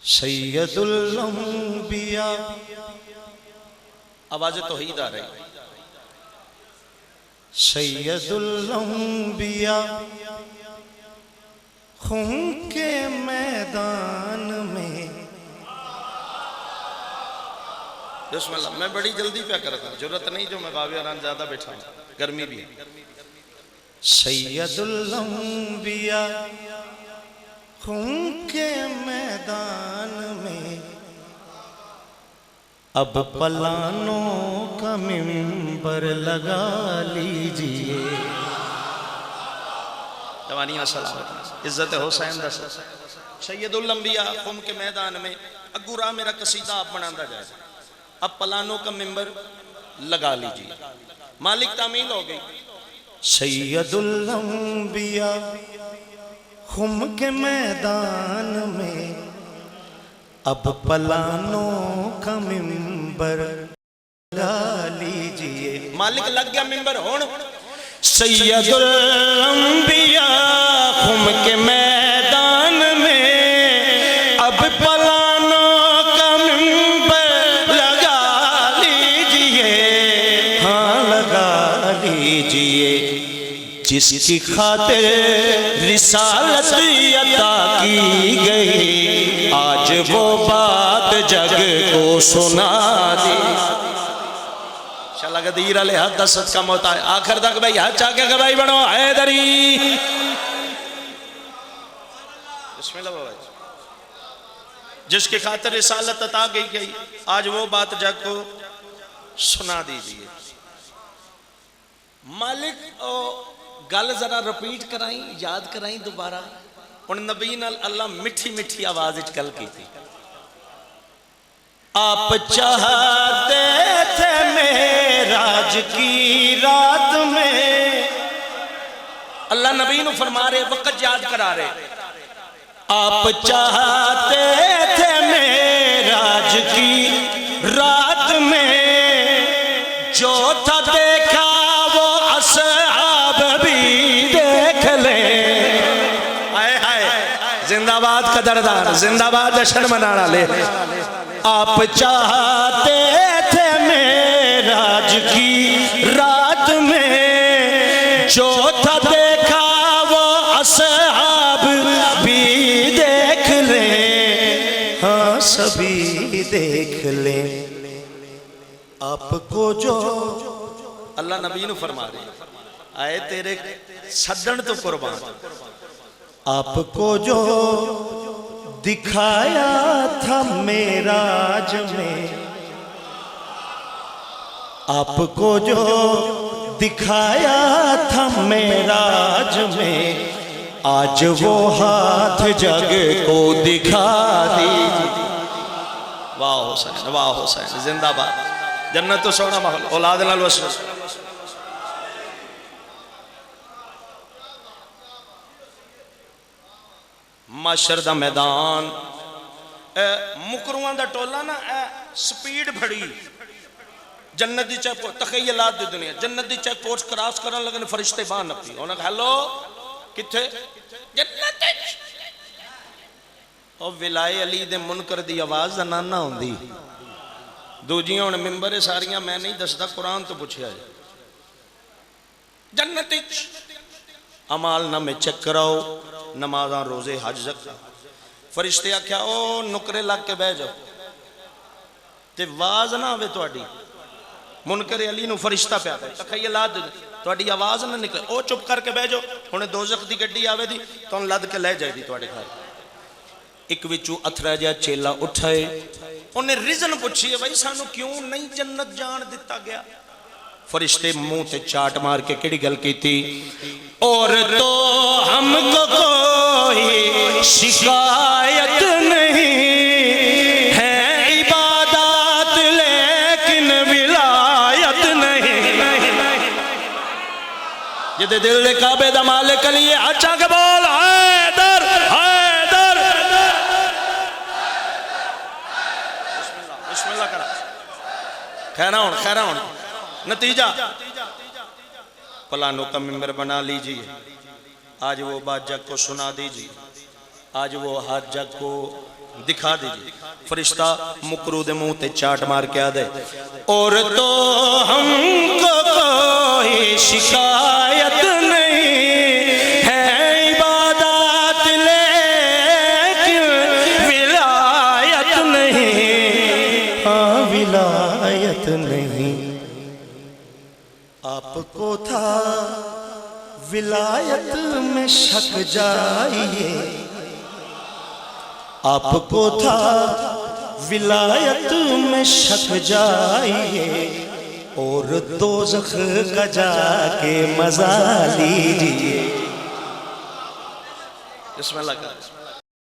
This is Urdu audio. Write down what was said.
سید الانبیاء، آواز توحید آ رہی، سید الانبیاء خون کے میدان میں، بسم اللہ۔ میں بڑی جلدی پہ کرتا ہوں، ضرورت نہیں جو میں باوی آران زیادہ بیٹھا ہوں، گرمی بھی ہے۔ سید الانبیاء خون کے میدان میں، اب پلانوں کا منبر لگا لیجئے۔ جوانیاں سلامت، عزت حسین دا سید الانبیاء خون کے میدان میں، اگو راہ میرا قصیدہ آپ بناندہ جائے، اب پلانوں کا منبر لگا لیجئے۔ مالک تعمیل ہو گئی۔ سید الانبیاء خم کے میدان میں، اب پلانوں کا منبر لگا لیجئے۔ مالک لگ گیا منبر ہون۔ سید الانبیاء خم کے میدان میں، اب پلانوں کا منبر لگا لیجئے، ہاں لگا لیجئے۔ جس کی خاطر رسالت عطا کی گئی، آج وہ بات جگ کو سنا دی۔ انشاءاللہ قدیر علیہ حد دست کا موتا ہے۔ آخر تک بھائی حد چاہ کے گواہی بنو حیدری۔ بسم اللہ بابا جی۔ جس کی خاطر رسالت عطا کی گئی، آج وہ بات جگ کو سنا دیجئے۔ مالک گل ذرا رپیٹ کرائیں، یاد کرائیں دوبارہ۔ ان نبی نال اللہ مٹھی مٹھی آواز اچ گل کی تھی۔ آپ چاہتے تھے معراج کی رات میں، اللہ نبی نو فرما رہے، وقت یاد کرا رہے۔ آپ چاہتے تھے معراج کی رات میں، جو تھا دیکھا وہ اصحاب بھی دیکھ لیں۔ آئے آئے زندہ باد قدردان، زندہ باد جشن منانا لے۔ آپ چاہتے تھے معراج کی رات میں، جو تھا دیکھا وہ اصحاب بھی دیکھ لیں، ہاں سبھی دیکھ لیں۔ آپ کو جو اللہ نبی نو فرما رہے، آئے تیرے صدن تو قربان، آپ کو جو دکھایا تھا معراج میں، آپ کو جو دکھایا تھا معراج میں، آج وہ ہاتھ جگ کو دکھا دیجئے۔ واہ حسین، واہ حسین، زندہ باد۔ جنت تو سونا محل، اولاد لال وسلم۔ معاشر دا میدان، مکروان دا ٹولا نا، سپیڈ بھڑی جنت دی چیک پوسٹ، تخیلات دی دنیا، جنت دی چیک پوسٹ کراس کرن لگن فرشتے باہر نپی، انہوں نے کہا ہیلو کتھے؟ جنت دی۔ اور ولائے علی دے منکر دی آواز زنانا ہوں دی، دوجیاں انہیں ممبر ساریاں میں نہیں دستا، قرآن تو پوچھے آئے۔ جنت دی عمال نہ میں چیک کراؤ، نمازاں روزے حج زکات۔ فرشتے آکھیا او نکرے لگ کے بہ جاؤ تے آواز نہ آوے تواڈی۔ منکر علی نو فرشتہ پہ آتا ہے، تخیلات تواڈی آواز نہ نکلے، او چپ کر کے بہ جاؤ، انہیں دوزخ دی گڈی آوے دی تو ان لد کے لے جائے دی تواڈے گھر۔ ایک وچو اتھرا جا چیلا اٹھائے، انہیں ریزن پوچھئے بھائی سانو کیوں نہیں جنت جان دیتا گیا؟ فرشتے منہ تے چاٹ مار کے کیڑی گل کی تھی، اور تو ہم کو کوئی شکایت نہیں ہے، عبادات لیکن ولایت نہیں۔ جدے دل دے کعبے دا مالک علی اچھا کے بول حیدر حیدر۔ بسم اللہ کرا، خیرہ ہون نتیجہ پلانوں کا ممبر بنا لیجئے، آج وہ بات جگ کو سنا دیجئے، آج وہ ہاتھ جگ کو دکھا دیجئے. فرشتہ مکرو دے منہ تے چاٹ مار کے آدھے اور تو ہم کو کوئی شکایت نہیں ہے عبادات لیکن ولایت نہیں. ہاں ولایت نہیں. آپ کو تھا ولایت میں شک جائیے. آپ کو تھا ولایت میں شک جائیے اور دوزخ کا جا کے مزہ لیجیے. بسم اللہ کا